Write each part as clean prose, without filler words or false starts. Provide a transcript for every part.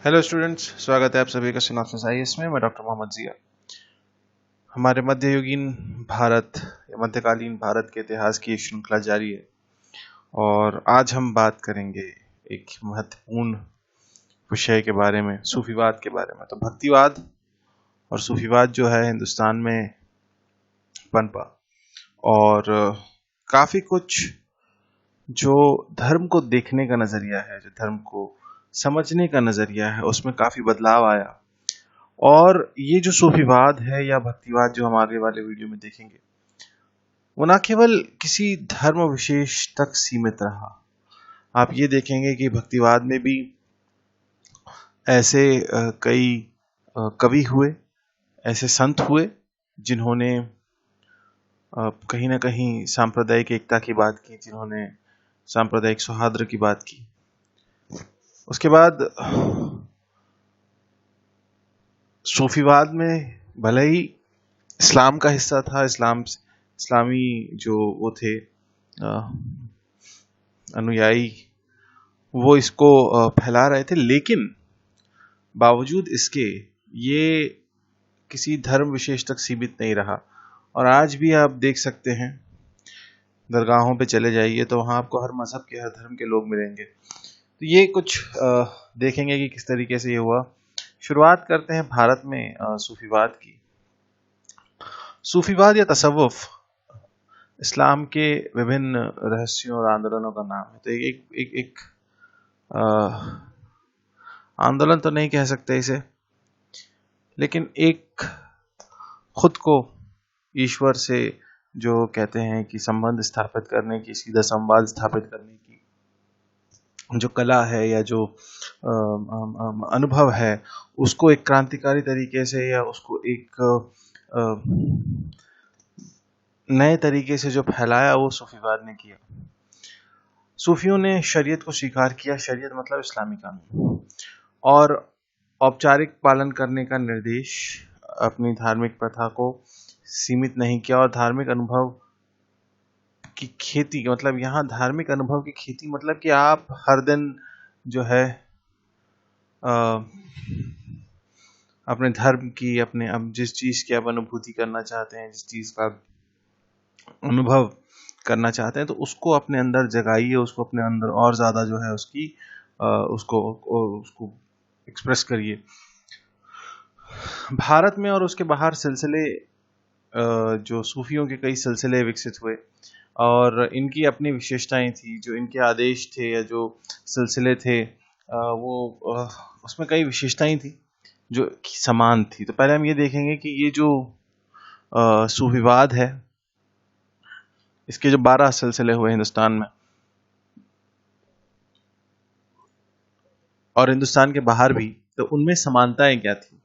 Hello students, स्वागत है आप सभी का सिनॉप्सिस आईएएस में। मैं डॉक्टर मोहम्मद जिया। हमारे मध्ययुगीन भारत या मध्यकालीन भारत के इतिहास की एक श्रृंखला जारी है और आज हम बात करेंगे एक महत्वपूर्ण विषय के बारे में, सूफीवाद के बारे में। तो भक्तिवाद और सूफीवाद जो है हिंदुस्तान में पनपा और काफी कुछ जो धर्म को देखने का नजरिया है, जो धर्म को समझने का नजरिया है, उसमें काफी बदलाव आया। और ये जो सूफीवाद है या भक्तिवाद जो हम आगे वाले वीडियो में देखेंगे, वो ना केवल किसी धर्म विशेष तक सीमित रहा। आप ये देखेंगे कि भक्तिवाद में भी ऐसे कई कवि हुए, ऐसे संत हुए जिन्होंने कहीं ना कहीं सांप्रदायिक एकता की बात की, जिन्होंने सांप्रदायिक सौहार्द की बात की। उसके बाद सूफीवाद में भले ही इस्लाम का हिस्सा था, इस्लामी जो वो थे अनुयायी, वो इसको फैला रहे थे, लेकिन बावजूद इसके ये किसी धर्म विशेष तक सीमित नहीं रहा। और आज भी आप देख सकते हैं, दरगाहों पे चले जाइए तो वहाँ आपको हर मजहब के, हर धर्म के लोग मिलेंगे। तो ये कुछ देखेंगे कि किस तरीके से ये हुआ। शुरुआत करते हैं भारत में सूफीवाद की। सूफीवाद या तसव्वुफ इस्लाम के विभिन्न रहस्यों और आंदोलनों का नाम है। तो एक आंदोलन तो नहीं कह सकते इसे, लेकिन एक खुद को ईश्वर से जो कहते हैं कि संबंध स्थापित करने की, सीधा संवाद स्थापित करने की जो कला है या जो अनुभव है, उसको एक क्रांतिकारी तरीके से या उसको एक नए तरीके से जो फैलाया, वो सूफीवाद ने किया। सूफियों ने शरीयत को स्वीकार किया। शरीयत मतलब इस्लामी कानून, और औपचारिक पालन करने का निर्देश अपनी धार्मिक प्रथा को सीमित नहीं किया। और धार्मिक अनुभव की खेती, मतलब यहाँ धार्मिक अनुभव की खेती मतलब कि आप हर दिन जो है अपने धर्म की, अपने अब जिस चीज की आप अनुभूति करना चाहते हैं, जिस चीज का अनुभव करना चाहते हैं, तो उसको अपने अंदर जगाइए, उसको अपने अंदर और ज्यादा जो है उसकी उसको एक्सप्रेस करिए। भारत में और उसके बाहर सिलसिले, जो सूफियों के कई सिलसिले विकसित हुए और इनकी अपनी विशेषताएं थी। जो इनके आदेश थे या जो सिलसिले थे, वो उसमें कई विशेषताएं थी जो समान थी। तो पहले हम ये देखेंगे कि ये जो सूफीवाद है, इसके जो 12 सिलसिले हुए हिंदुस्तान में और हिंदुस्तान के बाहर भी, तो उनमें समानताएं क्या थी।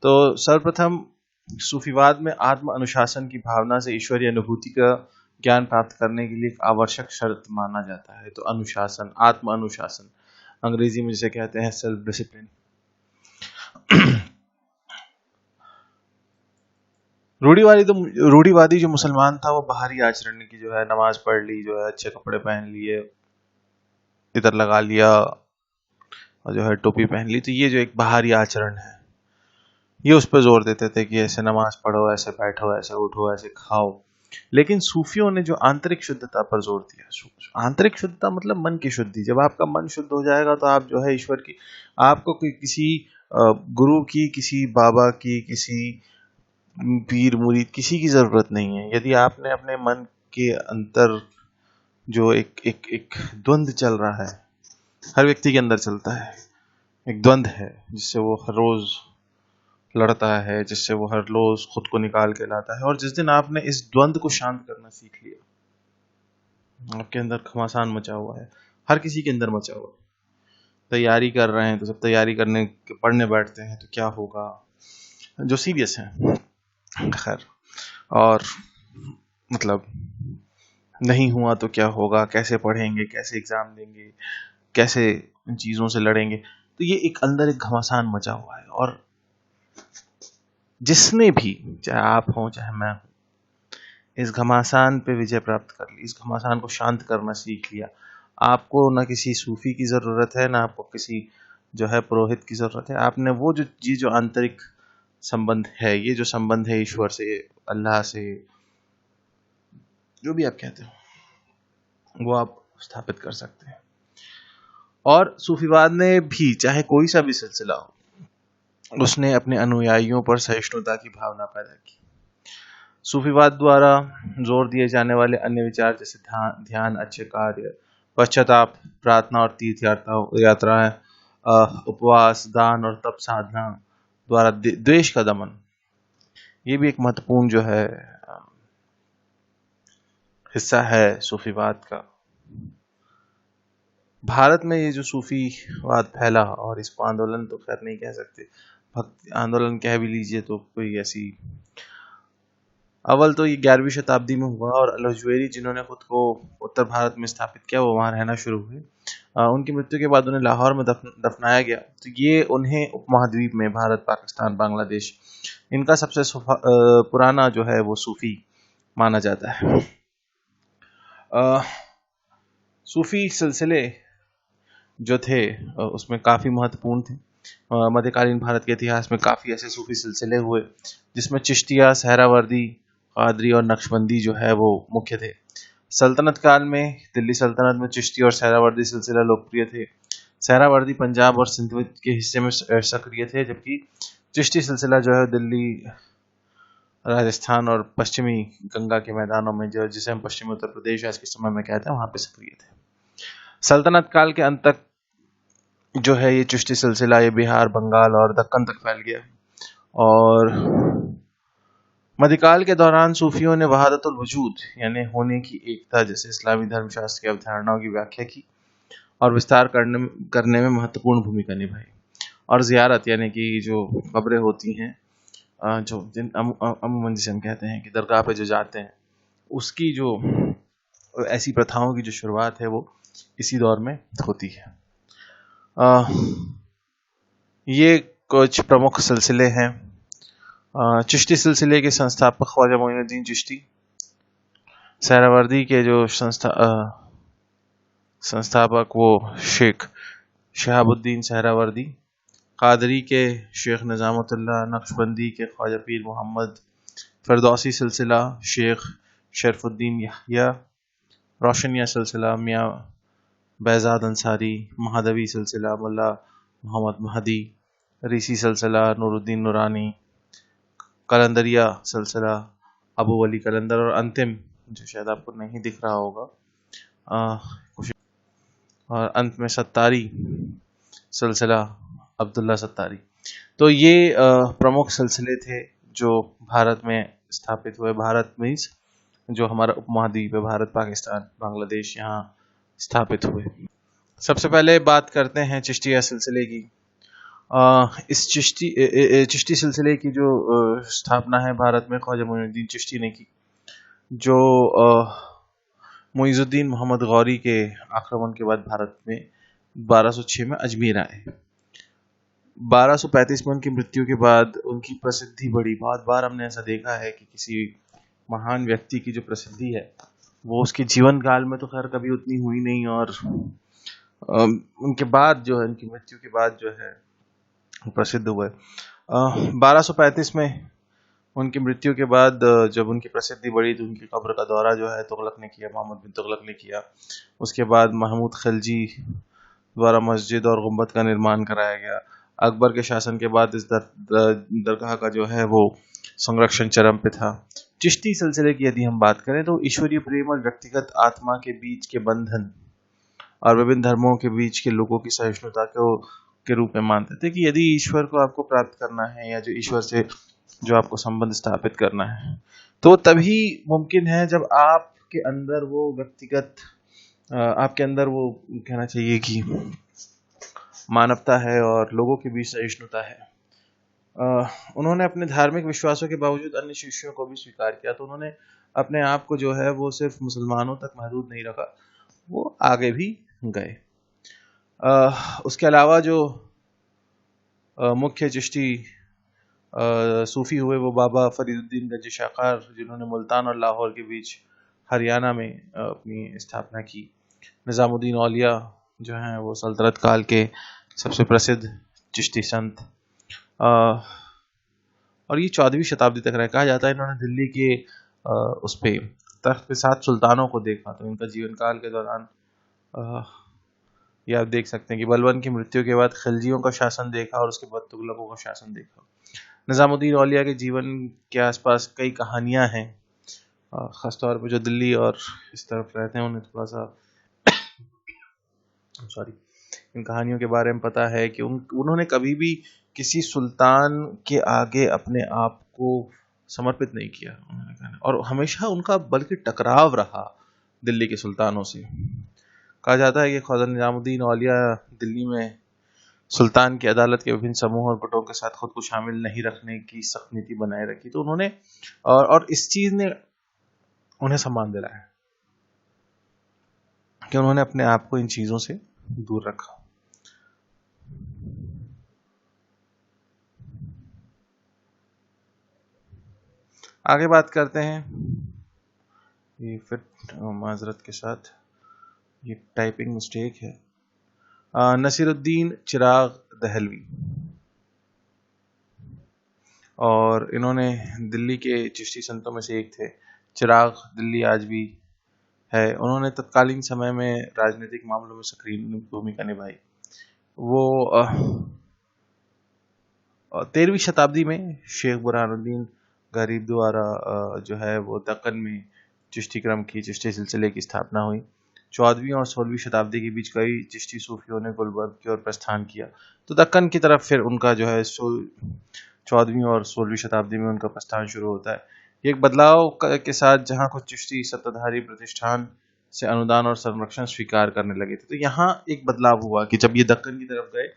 तो सर्वप्रथम सूफीवाद में आत्म अनुशासन की भावना से ईश्वरीय अनुभूति का ज्ञान प्राप्त करने के लिए एक आवश्यक शर्त माना जाता है। तो अनुशासन, आत्म अनुशासन, अंग्रेजी में जिसे कहते हैं सेल्फ डिसिप्लिन। रूढ़िवादी जो मुसलमान था, वो बाहरी आचरण की जो है, नमाज पढ़ ली, जो है अच्छे कपड़े पहन लिए, इतर लगा लिया और जो है टोपी पहन ली, तो ये जो एक बाहरी आचरण है, ये उस पर जोर देते थे कि ऐसे नमाज पढ़ो, ऐसे बैठो, ऐसे उठो, ऐसे खाओ। लेकिन सूफियों ने जो आंतरिक शुद्धता पर जोर दिया। आंतरिक शुद्धता मतलब मन की शुद्धि। जब आपका मन शुद्ध हो जाएगा तो आप जो है ईश्वर की, आपको किसी गुरु की, किसी बाबा की, किसी पीर मुरीद, किसी की जरूरत नहीं है। यदि आपने अपने मन के अंतर जो एक द्वंद चल रहा है, हर व्यक्ति के अंदर चलता है, एक द्वंद है जिससे वो हर रोज लड़ता है, जिससे वो हर रोज खुद को निकाल के लाता है। और जिस दिन आपने इस द्वंद को शांत करना सीख लिया, आपके अंदर घमासान मचा हुआ है, हर किसी के अंदर मचा हुआ है। तैयारी कर रहे हैं तो सब तैयारी करने पढ़ने बैठते हैं तो क्या होगा, जो सीरियस है, खैर, और मतलब नहीं हुआ तो क्या होगा, कैसे पढ़ेंगे, कैसे एग्जाम देंगे, कैसे इन चीजों से लड़ेंगे। तो ये एक अंदर एक घमासान मचा हुआ है। और जिसने भी, चाहे आप हो चाहे मैं हूं, इस घमासान पे विजय प्राप्त कर ली, इस घमासान को शांत करना सीख लिया, आपको ना किसी सूफी की जरूरत है, ना आपको किसी जो है पुरोहित की ज़रूरत है। आपने वो जो आंतरिक संबंध है, ये जो संबंध है ईश्वर से, अल्लाह से, जो भी आप कहते हो, वो आप स्थापित कर सकते हैं। और सूफीवाद ने भी, चाहे कोई सा भी सिलसिला हो, उसने अपने अनुयायियों पर सहिष्णुता की भावना पैदा की। सूफीवाद द्वारा जोर दिए जाने वाले अन्य विचार जैसे ध्यान, अच्छे कार्य, पश्चाताप, प्रार्थना और तीर्थ यात्राएं, उपवास, दान और तप साधना द्वारा द्वेष का दमन, ये भी एक महत्वपूर्ण जो है हिस्सा है सूफीवाद का। भारत में ये जो सूफीवाद फैला, और इसको आंदोलन तो खैर नहीं कह सकते, भक्ति आंदोलन कह भी लीजिए तो कोई ऐसी, अव्वल तो ये 11वीं शताब्दी में हुआ, और अलजुवेरी जिन्होंने खुद को उत्तर भारत में स्थापित किया, वो वहाँ रहना शुरू हुए। उनकी मृत्यु के बाद उन्हें लाहौर में दफनाया गया। तो ये उन्हें उपमहाद्वीप में भारत, पाकिस्तान, बांग्लादेश, इनका सबसे पुराना जो है वो सूफी माना जाता है। सूफी सिलसिले जो थे उसमें काफ़ी महत्वपूर्ण थे। मध्यकालीन भारत के इतिहास में काफ़ी ऐसे सूफी सिलसिले हुए, जिसमें चिश्तिया, सहरावर्दी, कादरी और नक्शबंदी जो है वो मुख्य थे। सल्तनत काल में दिल्ली सल्तनत में चिश्ती और सहरावर्दी सिलसिला लोकप्रिय थे। सहरावर्दी पंजाब और सिंध के हिस्से में सक्रिय थे, जबकि चिश्ती सिलसिला जो है दिल्ली, राजस्थान और पश्चिमी गंगा के मैदानों में, जो जिसे हम पश्चिमी उत्तर प्रदेश आज के समय में कहते हैं, वहां पे सक्रिय थे। सल्तनत काल के अंत तक जो है ये चिश्ती सिलसिला ये बिहार, बंगाल और दक्कन तक फैल गया। और मध्यकाल के दौरान सूफियों ने वहादतुल वजूद यानी होने की एकता जैसे इस्लामी धर्मशास्त्र की अवधारणाओं की व्याख्या की और विस्तार करने में महत्वपूर्ण भूमिका निभाई। और ज़ियारत यानी कि जो कब्रें होती हैं, जो जिन अमूमन जिसे हम कहते हैं कि दरगाह पे जो जाते हैं, उसकी जो ऐसी प्रथाओं की जो शुरुआत है वो इसी दौर में होती है। ये कुछ प्रमुख सिलसिले हैं। चिश्ती सिलसिले के संस्थापक ख्वाजा मोइनुद्दीन चिश्ती, सहरावर्दी के जो संस्थापक वो शेख शहाबुद्दीन सहरावर्दी, कादरी के शेख निज़ामुद्दौला, नक्शबंदी के ख्वाजा पीर मोहम्मद, फिरदौसी सिलसिला शेख शरफुद्दीन यहया, रोशनिया सिलसिला मियाँ बैजाद अंसारी, महादवी सिलसिला मुल्ला मोहम्मद महदी, रीसी सिलसिला नूरुद्दीन नूरानी, कलंदरिया सिलसिला अबू वली कलंदर, और अंतिम जो शायद आपको नहीं दिख रहा होगा, और अंत में सत्तारी सिलसिला अब्दुल्ला सत्तारी। तो ये प्रमुख सिलसिले थे जो भारत में स्थापित हुए। भारत में जो हमारा उपमहाद्वीप है, भारत, पाकिस्तान, बांग्लादेश, यहाँ स्थापित हुए। सबसे पहले बात करते हैं चिश्तिया सिलसिले की। इस चिश्ती सिलसिले की जो स्थापना है भारत में ख्वाजा मोइनुद्दीन चिश्ती ने की, जो मुइज़ुद्दीन मोहम्मद गौरी के आक्रमण के बाद भारत में 1206 में अजमेर आए। 1235 में उनकी मृत्यु के बाद उनकी प्रसिद्धि बढ़ी। बहुत बार हमने ऐसा देखा है कि किसी महान व्यक्ति की जो प्रसिद्धि है वो उसके जीवन काल में तो खैर कभी उतनी हुई नहीं, और उनके बाद जो है, उनकी मृत्यु के बाद जो है प्रसिद्ध हुए। 1235 में उनकी मृत्यु के बाद जब उनकी प्रसिद्धि बढ़ी तो उनकी कब्र का दौरा जो है तुगलक ने किया, मोहम्मद बिन तुगलक ने किया। उसके बाद महमूद खिलजी द्वारा मस्जिद और गुंबद का निर्माण कराया गया। अकबर के शासन के बाद इस दरगाह का जो है वो संरक्षण चरम पे था। चिश्ती सिलसिले की यदि हम बात करें तो ईश्वरीय प्रेम और व्यक्तिगत आत्मा के बीच के बंधन और विभिन्न धर्मों के बीच के लोगों की सहिष्णुता के रूप में मानते थे कि यदि ईश्वर को आपको प्राप्त करना है या जो ईश्वर से जो आपको संबंध स्थापित करना है तो तभी मुमकिन है जब आपके अंदर वो व्यक्तिगत, आपके अंदर वो कहना चाहिए कि मानवता है और लोगों के बीच सहिष्णुता है। उन्होंने अपने धार्मिक विश्वासों के बावजूद अन्य शिष्यों को भी स्वीकार किया। तो उन्होंने अपने आप को जो है वो सिर्फ मुसलमानों तक महदूद नहीं रखा, वो आगे भी गए। उसके अलावा जो मुख्य चिश्ती सूफी हुए वो बाबा फरीदुद्दीन गंज शाकार, जिन्होंने मुल्तान और लाहौर के बीच हरियाणा में अपनी स्थापना की। निज़ामुद्दीन औलिया जो हैं वो सल्तनत काल के सबसे प्रसिद्ध चिश्ती संत। और ये 14वीं शताब्दी तक रहा। कहा जाता है इन्होंने दिल्ली के उस पे तख्त पे 7 सुल्तानों को देखा। तो इनका जीवन काल के दौरान ये आप देख सकते हैं कि बलबन की मृत्यु के बाद खिलजियों का शासन देखा और उसके बाद तुगलकों का शासन देखा। निजामुद्दीन औलिया के जीवन के आसपास कई कहानियां हैं, खासतौर पर जो दिल्ली और इस तरफ रहते हैं उन्हें थोड़ा सा इन कहानियों के बारे में पता है कि उन्होंने कभी भी किसी सुल्तान के आगे अपने आप को समर्पित नहीं किया उन्होंने कहा, और हमेशा उनका बल्कि टकराव रहा दिल्ली के सुल्तानों से। कहा जाता है कि ख्वाजा निजामुद्दीन औलिया दिल्ली में सुल्तान की अदालत के विभिन्न समूह और गुटों के साथ खुद को शामिल नहीं रखने की सख्त नीति बनाए रखी। तो उन्होंने और इस चीज ने उन्हें सम्मान दिलाया कि उन्होंने अपने आप को इन चीजों से दूर रखा। आगे बात करते हैं, ये फिर माजरत के साथ ये टाइपिंग मिस्टेक है। नसीरुद्दीन चिराग दहलवी, और इन्होंने दिल्ली के चिश्ती संतों में से एक थे। चिराग दिल्ली आज भी है। उन्होंने तत्कालीन समय में राजनीतिक मामलों में सक्रिय भूमिका निभाई। वो 13वीं शताब्दी में शेख बुरहानुद्दीन गरीब द्वारा जो है वो दक्कन में चिश्ती क्रम की चिश्ती सिलसिले की स्थापना हुई। 14वीं और 16वीं शताब्दी के बीच कई चिश्ती सूफियों ने गुलबर्ग की ओर प्रस्थान किया। तो दक्कन की तरफ फिर उनका जो है 14वीं और 16वीं शताब्दी में उनका प्रस्थान शुरू होता है। एक बदलाव के साथ जहां कुछ चिश्ती सत्ताधारी प्रतिष्ठान से अनुदान और संरक्षण स्वीकार करने लगे थे। तो यहाँ एक बदलाव हुआ कि जब ये दक्कन की तरफ गए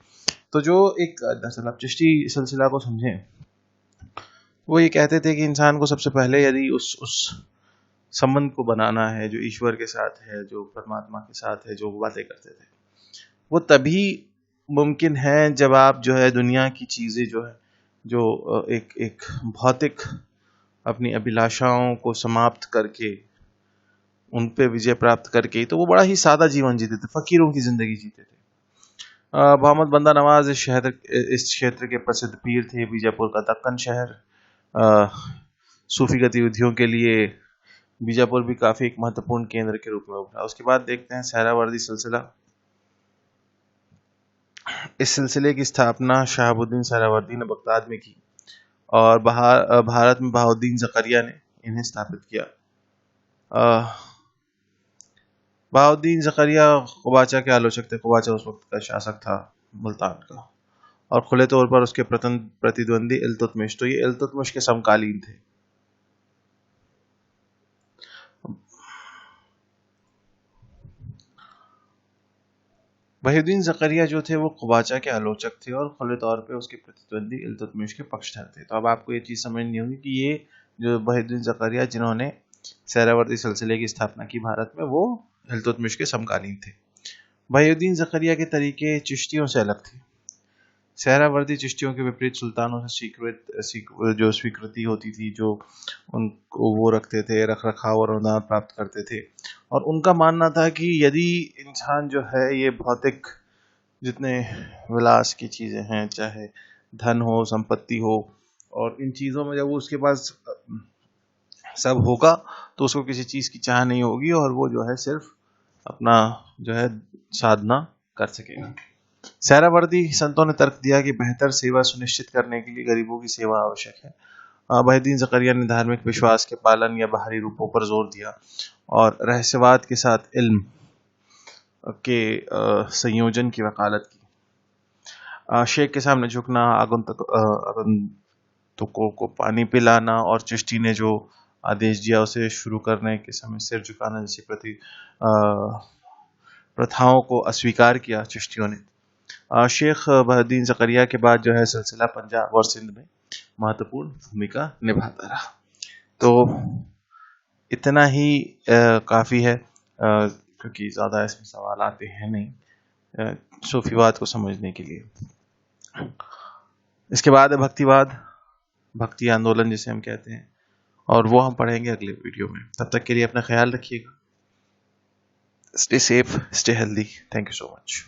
तो जो एक दरअसल आप चिश्ती सिलसिला को समझें, वो ये कहते थे कि इंसान को सबसे पहले यदि उस संबंध को बनाना है जो ईश्वर के साथ है, जो परमात्मा के साथ है, जो बातें करते थे, वो तभी मुमकिन है जब आप जो है दुनिया की चीजें जो है जो एक भौतिक अपनी अभिलाषाओं को समाप्त करके उन पे विजय प्राप्त करके, तो वो बड़ा ही सादा जीवन जीते थे, फकीरों की जिंदगी जीते थे। मोहम्मद बंदा नवाज इस क्षेत्र के प्रसिद्ध पीर थे। बीजापुर का दक्कन शहर सूफी गतिविधियों के लिए बीजापुर भी काफी एक महत्वपूर्ण केंद्र के रूप में उभरा। उसके बाद देखते हैं सहरावर्दी सिलसिला। इस सिलसिले की स्थापना शहाबुद्दीन सहरावर्दी ने बगदाद में की और भारत में बहाउद्दीन ज़करिया ने इन्हें स्थापित किया। बहाउद्दीन ज़करिया ख़ुबाचा के आलोचक थे। ख़ुबाचा उस वक्त का शासक था मुल्तान का, और खुले तौर पर उसके प्रतिद्वंदी इल्तुतमिश, तो ये इल्तुतमिश के समकालीन थे। बहाउद्दीन ज़करिया जो थे वो ख़ुबाचा के आलोचक थे और खुले तौर पे उसके प्रतिद्वंदी इल्तुतमिश के पक्षधर थे। तो अब आपको ये चीज़ समझनी होगी कि ये जो बहाउद्दीन ज़करिया जिन्होंने सहरावर्दी सिलसिले की स्थापना की भारत में, वो इल्तुतमिश के समकालीन थे। बहाउद्दीन ज़करिया के तरीके चिश्तियों से अलग थे। सहरावर्दी चिश्तियों के विपरीत सुल्तानों से जो स्वीकृति होती थी, जो उनको वो रखते थे, रख रखाव और अनुदान प्राप्त करते थे। और उनका मानना था कि यदि इंसान जो है ये भौतिक जितने विलास की चीज़ें हैं, चाहे धन हो, संपत्ति हो, और इन चीज़ों में जब वो उसके पास सब होगा तो उसको किसी चीज़ की चाह नहीं होगी और वो जो है सिर्फ अपना जो है साधना कर सकेगा। सहरावर्दी संतों ने तर्क दिया कि बेहतर सेवा सुनिश्चित करने के लिए गरीबों की सेवा आवश्यक है। बहाउद्दीन ज़करिया ने धार्मिक विश्वास के पालन या बाहरी रूपों पर जोर दिया और रहस्यवाद के साथ इल्म के संयोजन की वकालत की। शेख के सामने झुकना, आगंतुकों को पानी पिलाना और चिश्ती ने जो आदेश दिया उसे शुरू करने के समय सिर झुकाना जैसी प्रथाओं को अस्वीकार किया चिश्तियों ने। शेख बहाउद्दीन ज़करिया के बाद जो है सिलसिला पंजाब और सिंध में महत्वपूर्ण भूमिका निभाता रहा। तो इतना ही काफ़ी है, क्योंकि ज़्यादा इसमें सवाल आते हैं नहीं सूफीवाद को समझने के लिए। इसके बाद है भक्तिवाद, भक्ति आंदोलन जिसे हम कहते हैं, और वो हम पढ़ेंगे अगले वीडियो में। तब तक के लिए अपना ख्याल रखिएगा। Stay safe, stay healthy. Thank you so much.